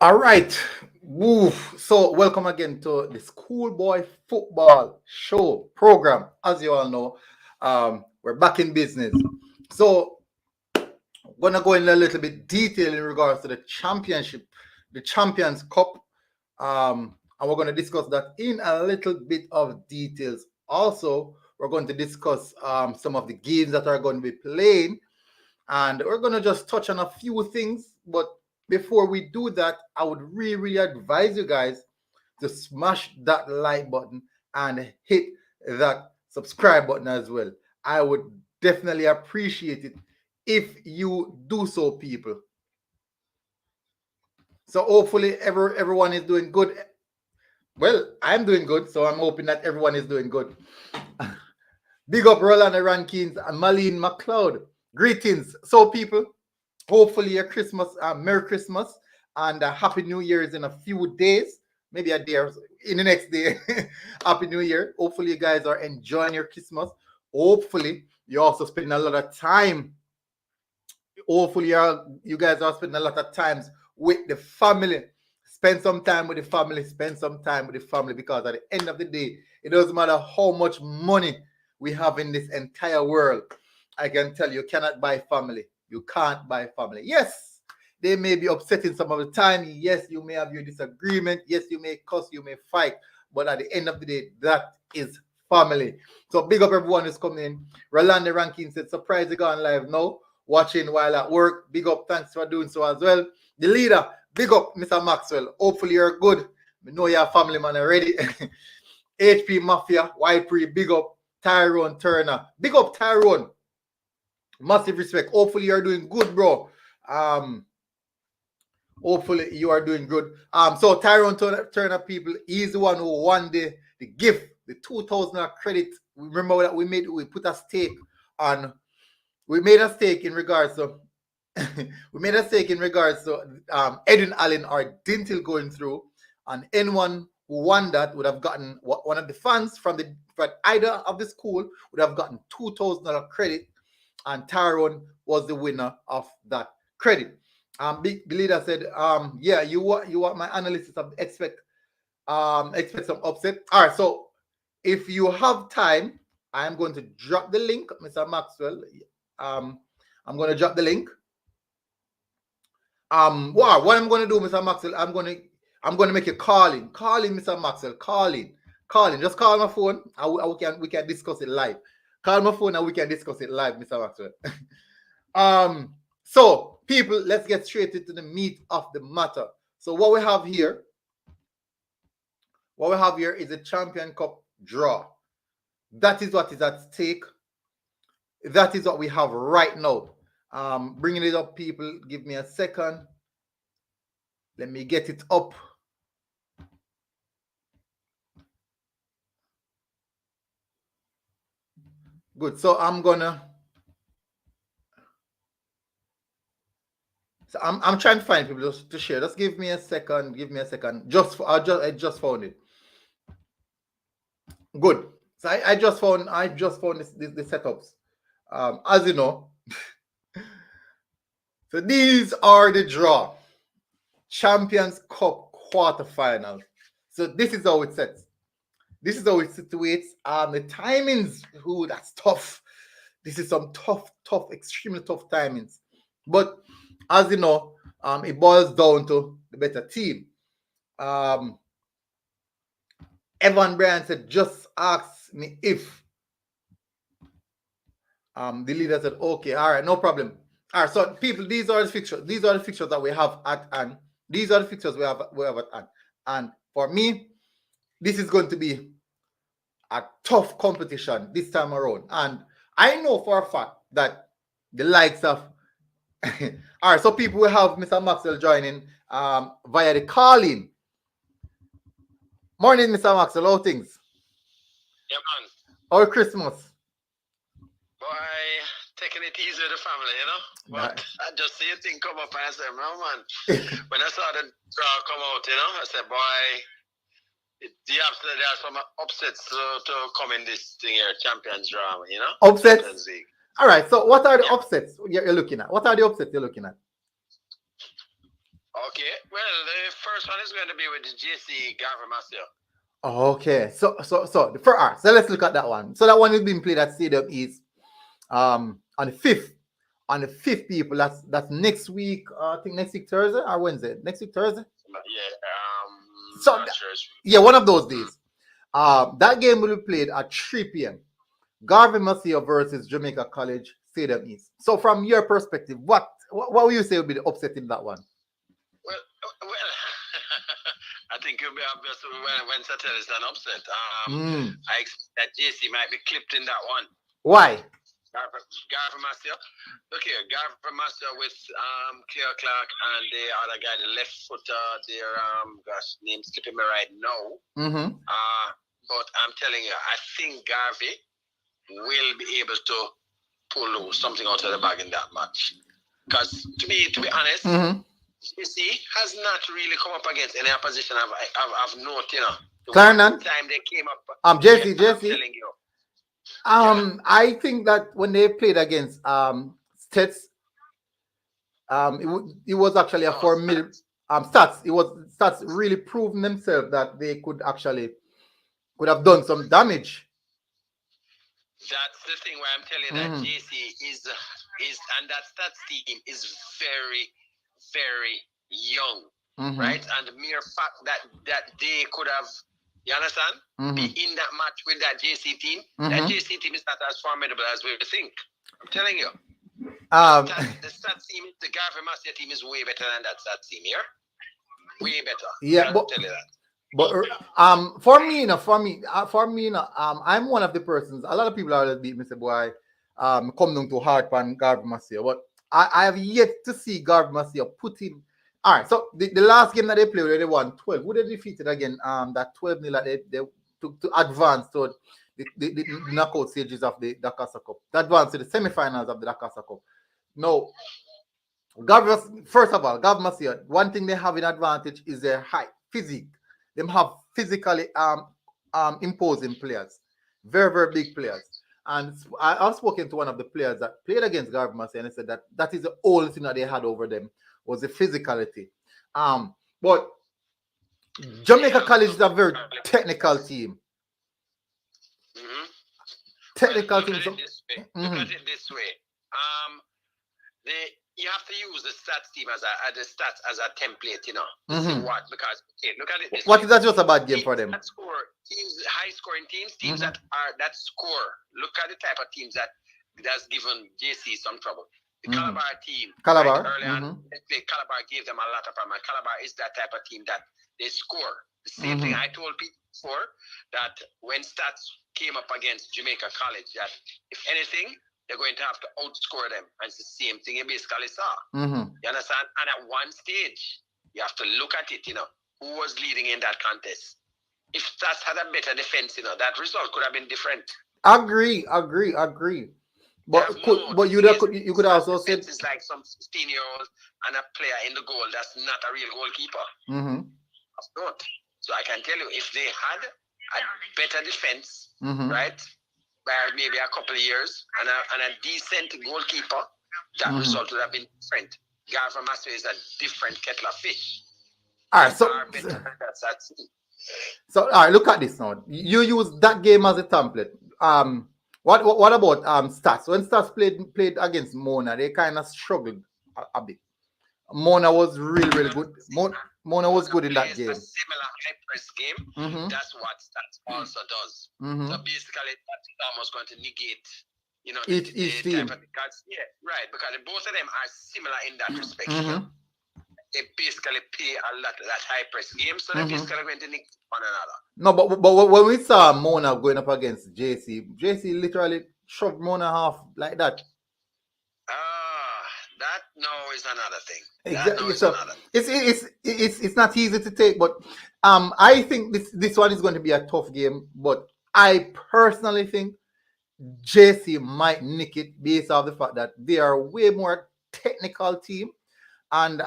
All right. Woo. So, welcome again to the Schoolboy Football Show program. As you all know, we're back in business. So, gonna go in a little bit detail in regards to the championship, the Champions Cup, and we're gonna discuss that in a little bit of details. Also, we're going to discuss some of the games that are going to be playing, and we're going to just touch on a few things. But before we do that, I would really advise you guys to smash that like button and hit that subscribe button as well. I would definitely appreciate it if you do so, people. So hopefully everyone is doing good. Well, I'm doing good, so I'm hoping that everyone is doing good. Big up Roland Rankins and Marlene McLeod. Greetings. So, people, hopefully your Christmas, Merry Christmas, and Happy New Year is in a few days, maybe a day or in the next day. Happy New Year. Hopefully you guys are enjoying your Christmas. Hopefully you also spending a lot of time. Hopefully you guys are spending a lot of times with the family. Spend some time with the family. Spend some time with the family, because at the end of the day, it doesn't matter how much money we have in this entire world. I can tell you, cannot buy family. You can't buy family. Yes, they may be upsetting some of the time. Yes, you may have your disagreement. Yes, you may cuss, you may fight. But at the end of the day, that is family. So big up everyone who's coming in. Rolanda Rankin said, surprise, you gone live now. Watching while at work. Big up, thanks for doing so as well. The leader, big up, Mr. Maxwell. Hopefully you're good. We know you're a family man already. HP Mafia, Ypre, big up. Tyrone Turner. Big up, Tyrone. Massive respect. Hopefully you're doing good, bro. Hopefully you are doing good. So Tyrone Turner, people, he's the one who won the gift, the 2,000 credit. Remember that we put a stake on. We made a stake in regards to Edwin Allen or Dinthill going through, and anyone who won that would have gotten one of the fans from either of the school would have gotten $2,000 credit, and Tyrone was the winner of that credit. Big leader said, yeah, you want my analysis of expect some upset. All right, so if you have time, I'm going to drop the link, Mr. Maxwell. I'm going to drop the link. Wow, what I'm going to do, Mr. Maxwell, I'm going to make a calling, Mr. Maxwell, calling. Just call my phone, and we can discuss it live. Call my phone and we can discuss it live, Mr. Maxwell. So people, let's get straight into the meat of the matter. So what we have here is a Champion Cup draw. That is what is at stake. That is what we have right now. Bringing it up, people. Give me a second. Let me get it up. Good. So I'm trying to find people to share. Just give me a second. I just found it. Good. So I just found the setups. As you know. So these are the draw. Champions Cup quarterfinals. So this is how it sets. This is how it situates. The timings, that's tough. This is some tough, extremely tough timings. But as you know, it boils down to the better team. Evan Bryan said, just ask me if. The leader said, okay, all right, no problem. All right, so people, these are the fixtures. These are the fixtures that we have at hand. These are the fixtures we have at hand. And for me, this is going to be a tough competition this time around. And I know for a fact that the likes of all right, so people will have Mr. Maxwell joining via the calling. Morning, Mr. Maxwell. How things? Yeah, man. How Christmas? Boy, taking it easy with the family, you know? But I just see a thing come up and I said, no, man. When I saw the draw come out, you know, I said, boy, there are some upsets to come in this thing here, Champions draw, you know? Upsets? All right, so what are the upsets you're looking at? What are the upsets you're looking at? Okay. Well, the first one is going to be with the JC Garvey Maceo. Okay, so for us, so let's look at that one. So that one is being played at Stadium East on the 5th. On the 5th, people. That's next week. I think next week Thursday or Wednesday. Next week Thursday. Yeah. So Not sure. yeah, one of those days. That game will be played at 3 p.m. Garvey Maceo versus Jamaica College, Stadium East. So from your perspective, what would you say would be the upset in that one? Well, I think it'll be obvious when Satel is an upset. I expect that JC might be clipped in that one. Why? Garvey Maceo. Look here, Garvey Maceo with Cleo Clark and the other guy, the left footer, their name skipping me right now. But I'm telling you, I think Garvey will be able to pull something out of the bag in that match. Because to be honest, JC has not really come up against any opposition I've noted, you know. Clarendon? Time they came up. Jesse. I'm telling you. I think that when they played against STETHS, it was actually a formidable STETHS. It was STETHS really proving themselves that they could have done some damage. That's the thing where I'm telling you that JC is and that STETHS team is very, very young, right? And the mere fact that they could have, you understand, be in that match with that JC team. That JC team is not as formidable as we think. I'm telling you. The STETHS team, the Garvey Maceo team is way better than that STETHS team here. Way better. Yeah, I'll tell you that. But for me, I'm one of the persons. A lot of people always beat me, say, boy, come down to hard pan Garvey Maceo. But I have yet to see Garvey Maceo put in. All right, so the last game that they played, they won 12. Who they defeated again? That 12-0 that they took to advance to the knockout stages of the Dakar Cup. They advanced to the semi-finals of the Dakar Cup. No, first of all, Garvey Maceo, one thing they have in advantage is their height, physique. They have physically imposing players, very, very big players. And I've spoken to one of the players that played against Garvey Maceo, and they said that is the only thing that they had over them was the physicality. But Jamaica College is a very technical team. Technical team. Look at it this way. You have to use the STETHS team as a template, you know. See what? Because look at it. What is that just a bad game for them? Teams, high scoring teams that score. Look at the type of teams that's given JC some trouble. The Calabar team. Calabar. Right, early on, Calabar gave them a lot of problems. Calabar is that type of team that they score. The same thing I told people before, that when STETHS came up against Jamaica College, that if anything, they're going to have to outscore them. And it's the same thing you basically saw. You understand? And at one stage, you have to look at it, you know, who was leading in that contest. If STETHS had a better defense, you know, that result could have been different. Agree. But you could also say it's like some 16-year-old and a player in the goal that's not a real goalkeeper. That's not. So I can tell you, if they had a better defense, right, by maybe a couple of years and a decent goalkeeper, that result would have been different. Garvey Maceo is a different kettle of fish. All right, so all right, look at this now. You use that game as a template. What about STETHS? When STETHS played against Mona, they kind of struggled a bit. Mona was really good. Mona was good in that game. A similar high press game. That's what STETHS also does. So basically, that's almost going to negate, you know, each team. Right, because both of them are similar in that respect. They basically play a lot of that high press game, so they're basically going to negate one another. No, but when we saw Mona going up against JC literally shoved Mona half like that. That now is another thing. Exactly. So it's not easy to take, but I think this one is going to be a tough game. But I personally think JC might nick it based off the fact that they are way more technical team, and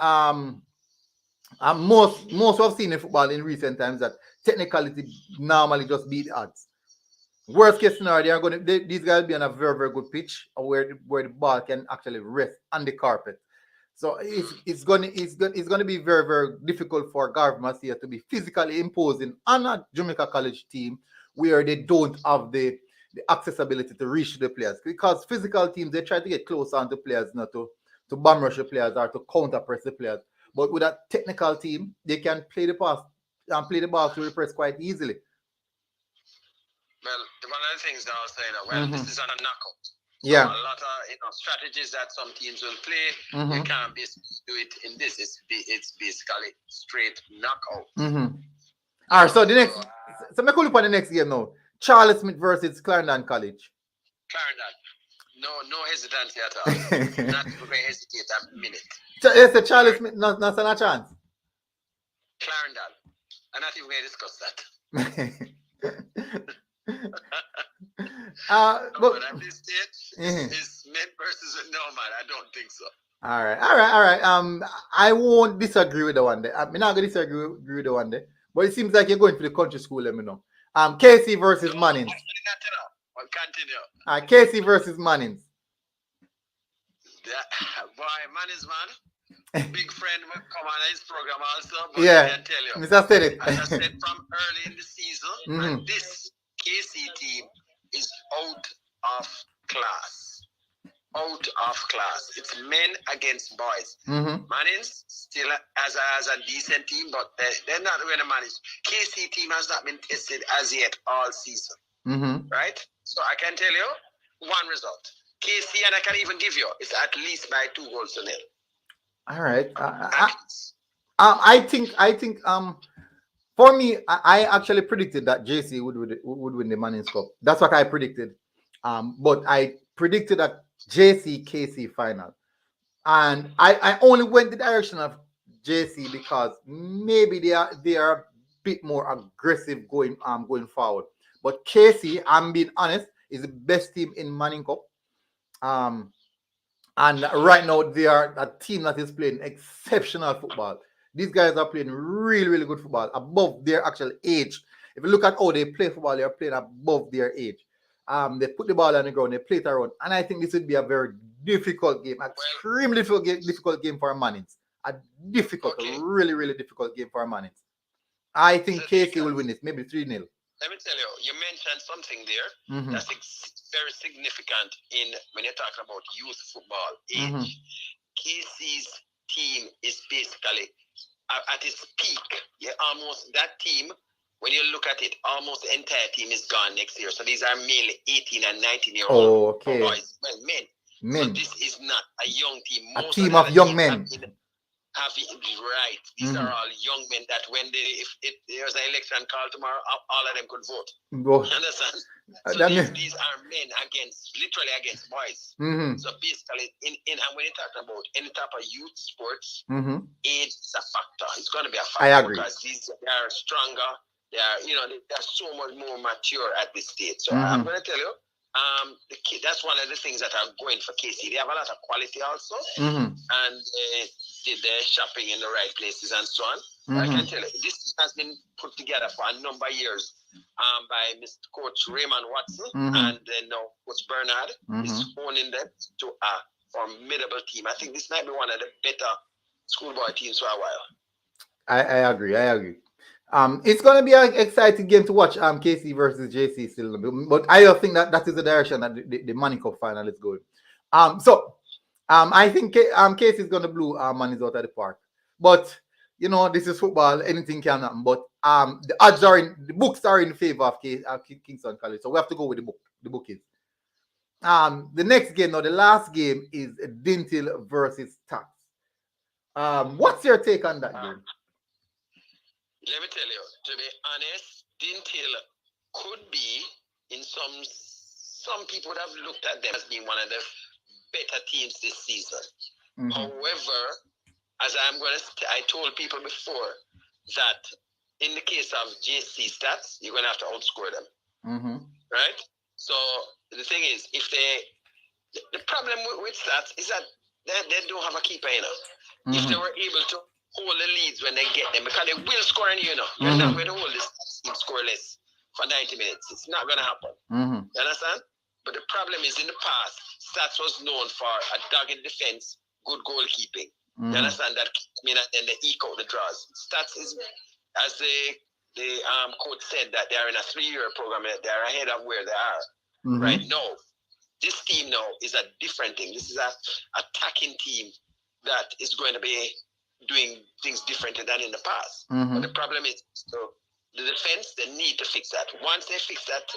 most I've seen in football in recent times that technicality normally just beat the odds. Worst case scenario, these guys will be on a very, very good pitch where the ball can actually rest on the carpet. So it's gonna be very, very difficult for Garvey Maceo to be physically imposing on a Jamaica College team where they don't have the accessibility to reach the players. Because physical teams they try to get close on the players, not to bomb rush the players or to counter press the players. But with a technical team, they can play the pass and play the ball through the press quite easily. Well, one of the things that I was saying, this is a knockout. So Yeah. a lot of strategies that some teams will play, you can't do it in this. It's basically straight knockout. All right, so the next, so make a look on the next game now. Charles Smith versus Clarendon College. Clarendon, no hesitancy at all. Not going to hesitate a minute. Yes, Charles Smith, not stand a chance. Clarendon, I'm not even going to discuss that. But at this stage, it's men versus no man. I don't think so. All right. I won't disagree with the one day. I'm not gonna disagree with the one day. But it seems like you're going for the country school. Let me know. KC versus Mannings. Continue. KC versus Mannings. Boy, Mannings, man. Big friend will come on his program also. But Yeah, I can tell you. Mr. Steady. As I said from early in the season, and this KC team is out of class. Out of class. It's men against boys. Mannings still has a decent team, but they're not going to manage. KC team has not been tested as yet all season. Right? So I can tell you one result. KC, and I can even give you, it's at least by 2 goals to nil. All right. I think for me, I actually predicted that JC would win the Mannings Cup. That's what I predicted. But I predicted that JC KC final, and I only went the direction of JC because maybe they are a bit more aggressive going forward. But KC, I'm being honest, is the best team in Manning Cup. And right now they are a team that is playing exceptional football. These guys are playing really, really good football above their actual age. If you look at how they play football, they are playing above their age. They put the ball on the ground, they play it around, and I think this would be a very difficult game, extremely difficult game for Mannings. Really, really difficult game for Mannings. I think KC will win this, maybe 3-0. Let me tell you, you mentioned something there that's very significant when you're talking about youth football age. KC's team is basically at its peak. That team, when you look at it, almost the entire team is gone next year. So these are mainly 18 and 19-year-old boys. Well, men. So this is not a young team. A team of young men. Right. These are all young men that when if there's an election call tomorrow, all of them could vote. You understand? So these are men literally against boys. So basically, and when you talk about any type of youth sports, age is a factor. It's going to be a factor. I agree. Because they are stronger. They are so much more mature at this stage. So I'm going to tell you, that's one of the things that are going for KC. They have a lot of quality also, and did their shopping in the right places and so on. I can tell you, this has been put together for a number of years by Mr. Coach Raymond Watson, and then now Coach Bernard is owning them to a formidable team. I think this might be one of the better schoolboy teams for a while. I agree. It's going to be an exciting game to watch. KC versus JC still, but I don't think that is the direction that the Manning Cup final is going. I think KC is going to blow Mannings out of the park. But this is football; anything can happen. But the odds the books are in favor of Kingston College, so we have to go with the book. The book is. The next game, the last game is Dinthill versus STETHS. What's your take on that game? Let me tell you, to be honest, Dinthill could be in some people have looked at them as being one of the better teams this season. However, as I told people before that in the case of JC STETHS, you're going to have to outscore them. Right? So the thing is, the problem with STETHS is that they don't have a keeper, If they were able to hold the leads when they get them, because they will score on you, You're not going to hold this team scoreless for 90 minutes. It's not going to happen. You understand? But the problem is, in the past, STETHS was known for a dogged defense, good goalkeeping. You understand that? I mean, and then they eke out the draws. Stats is, as the coach said, that they are in a 3-year program. They are ahead of where they are right now. This team now is a different thing. This is a attacking team that is going to be doing things differently than in the past. But the problem is, so the defense, they need to fix that. Once they fix that,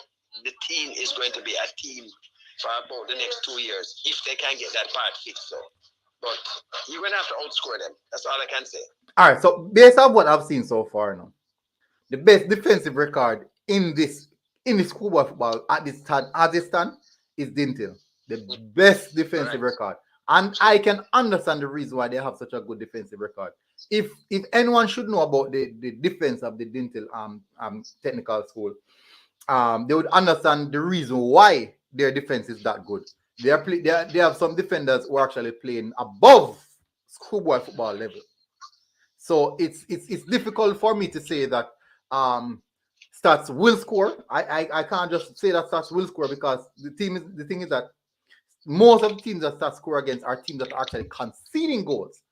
the team is going to be a team for about the next 2 years if they can get that part fixed. So, but you're going to have to outscore them. That's all I can say. All right. So based on what I've seen so far now, the best defensive record in schoolboy football at this stand is Dinthill. The best defensive record. And I can understand the reason why they have such a good defensive record. If anyone should know about the defense of the Dinthill technical school, they would understand the reason why their defense is that good. They have some defenders who are actually playing above schoolboy football level. So it's difficult for me to say that Stats will score. I can't just say that Stats will score because the thing is that most of the teams that Stats score against are teams that are actually conceding goals.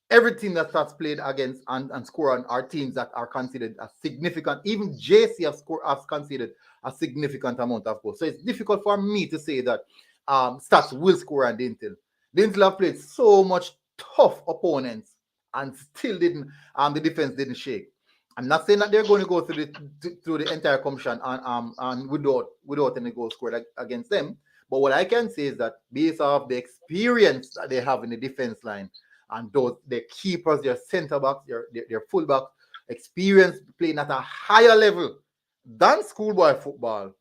Every team that Stats played against and score on are teams that are considered a significant. Even JC has conceded a significant amount of goals. So it's difficult for me to say that Stats will score on Dinthill. Dinthill have played so much tough opponents and still didn't. The defense didn't shake. I'm not saying that they're going to go through the entire competition and without any goals scored against them. But what I can say is that based off the experience that they have in the defense line and their keepers, their centre backs, their full back, experience playing at a higher level than schoolboy football,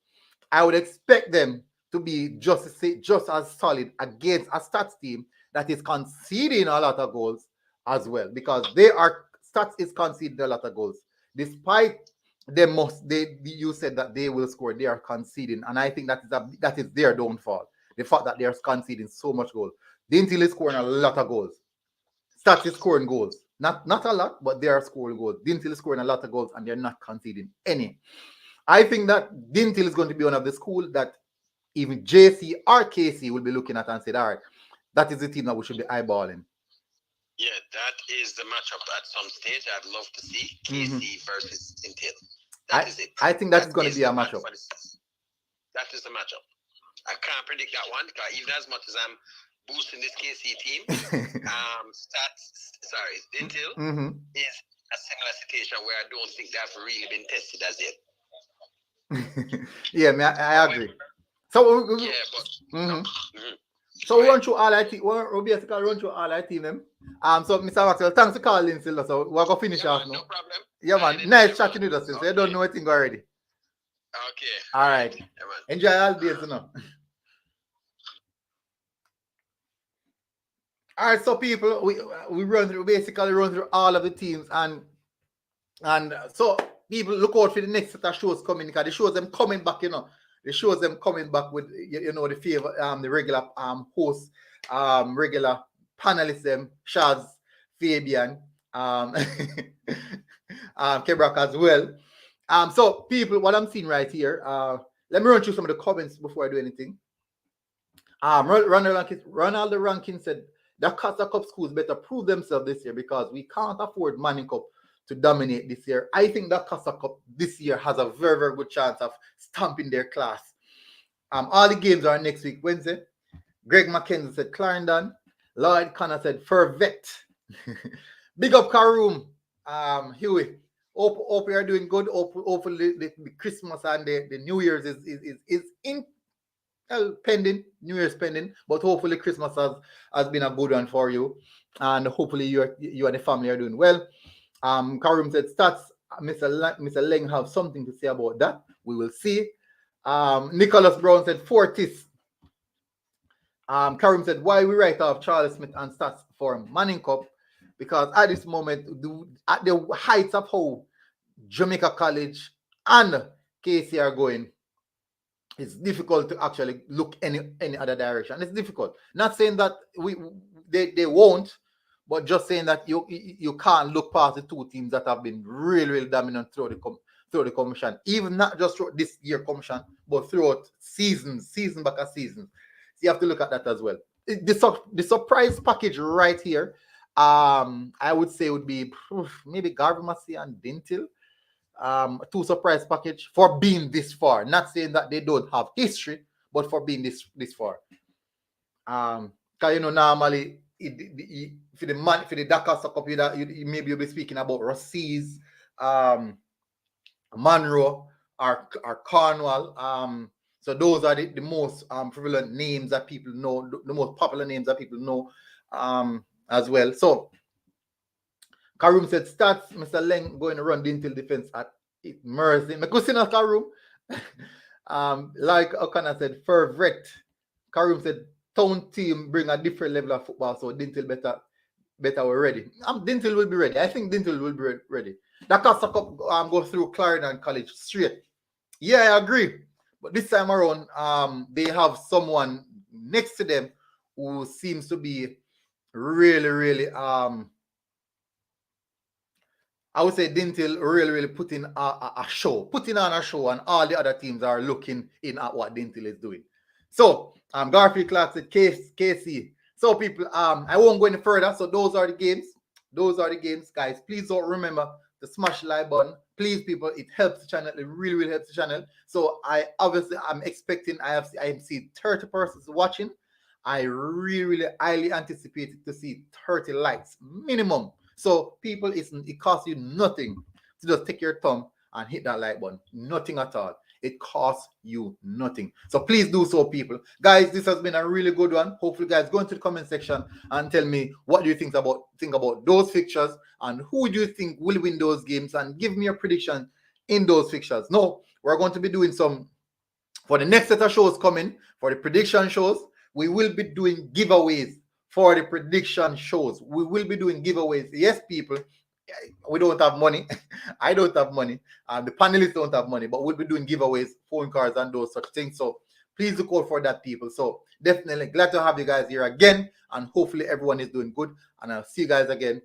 I would expect them to be just as solid against a Stats team that is conceding a lot of goals as well, because Stats is conceding a lot of goals. Despite you said that they will score, they are conceding, and I think that is their downfall. The fact that they are conceding so much goal. Dinthill is scoring a lot of goals. Stats is scoring goals. Not a lot, but they are scoring goals. Dinthill is scoring a lot of goals and they're not conceding any. I think that Dinthill is going to be one of the schools that even JC or KC will be looking at and say, all right, that is the team that we should be eyeballing. Yeah, that is the matchup at some stage. I'd love to see KC versus Dinthill. That is it. I think that is going to be a matchup. That is the matchup. I can't predict that one because even as much as I'm boosting this KC team, Dinthill is a similar situation where I don't think they've really been tested as yet. Yeah, I agree. So So we run through all our team. We basically run through all our team. So Mr. Maxwell, thanks for calling still. So we're gonna finish off now. No problem. Yeah, man. Nice chatting with us since you don't know anything already. Okay. All right. Yeah, man. Enjoy all days, All right, so people, we basically run through all of the teams, and so people look out for the next set of shows coming, because the shows them coming back, the shows them coming back with the favor, the regular hosts, regular panelists, them Shaz, Fabian, Kebrak as well. So people, what I'm seeing right here, let me run through some of the comments before I do anything. Ronald Rankin said the Casa Cup schools better prove themselves this year because we can't afford Manning Cup to dominate this year. I think that Casa Cup this year has a very, very good chance of stamping their class. All the games are next week, Wednesday. Greg McKenzie said Clarendon. Lloyd Connor said Fervet. Big up Karoom. Huey. Hope you are doing good. Hopefully the Christmas and the New Year's is in pending. New Year's pending, but hopefully Christmas has been a good one for you, and hopefully you and the family are doing well. Karim said Stats. Mr. Leng have something to say about that. We will see. Nicholas Brown said Fortis. Karim said why we write off Charles Smith and Stats for Manning Cup, because at this moment, at the heights of how Jamaica College and KC are going, it's difficult to actually look any other direction. It's difficult. Not saying that they won't, but just saying that you can't look past the two teams that have been really, really dominant through the commission. Even not just throughout this year commission, but throughout season back a season. So you have to look at that as well. The surprise package right here I would say it would be maybe Garvey Maceo and Dinthill. Two surprise package for being this far. Not saying that they don't have history, but for being this far. Cause normally for the Dakar Cup, you maybe you'll be speaking about Rossies, Monroe, or Cornwall. So those are the most prevalent names that people know, the most popular names that people know as well. So Karoom said, "Stats, Mr. Leng going to run Dinthill defense at Mercy." My cousin Karoom. Like O'Connor said, fervent. Karoom said, "Town team bring a different level of football, so Dinthill better we're ready." Dinthill will be ready. I think Dinthill will be ready. That Costa Cup go through Clarendon College straight. Yeah, I agree. But this time around, they have someone next to them who seems to be really I would say Dinthill really putting a show, putting on a show, and all the other teams are looking in at what Dinthill is doing. So, Garfield Clark said, KC. So, people, I won't go any further. So, those are the games. Those are the games, guys. Please don't remember to smash the like button. Please, people, it helps the channel. It really helps the channel. So, I'm expecting, I am seeing 30 persons watching. I really highly anticipated to see 30 likes minimum. So people, it costs you nothing to just take your thumb and hit that like button. Nothing at all. It costs you nothing. So please do so, people. Guys, this has been a really good one. Hopefully, guys, go into the comment section and tell me what do you think about those fixtures and who do you think will win those games, and give me a prediction in those fixtures. Now, we're going to be doing some for the next set of shows coming, for the prediction shows. We will be doing giveaways for the prediction shows. We will be doing giveaways. Yes, people, we don't have money. I don't have money. The panelists don't have money, but we'll be doing giveaways, phone cards, and those such things. So please look out for that, people. So definitely glad to have you guys here again, and hopefully everyone is doing good. And I'll see you guys again.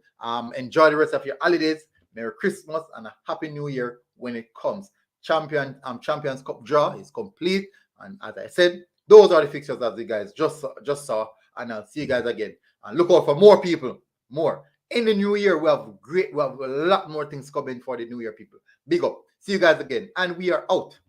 Enjoy the rest of your holidays. Merry Christmas and a Happy New Year when it comes. Champions Cup draw is complete, and as I said, those are the fixtures that you guys just saw. And I'll see you guys again. And look out for more people. More. In the new year, we have a lot more things coming for the new year, people. Big up. See you guys again. And we are out.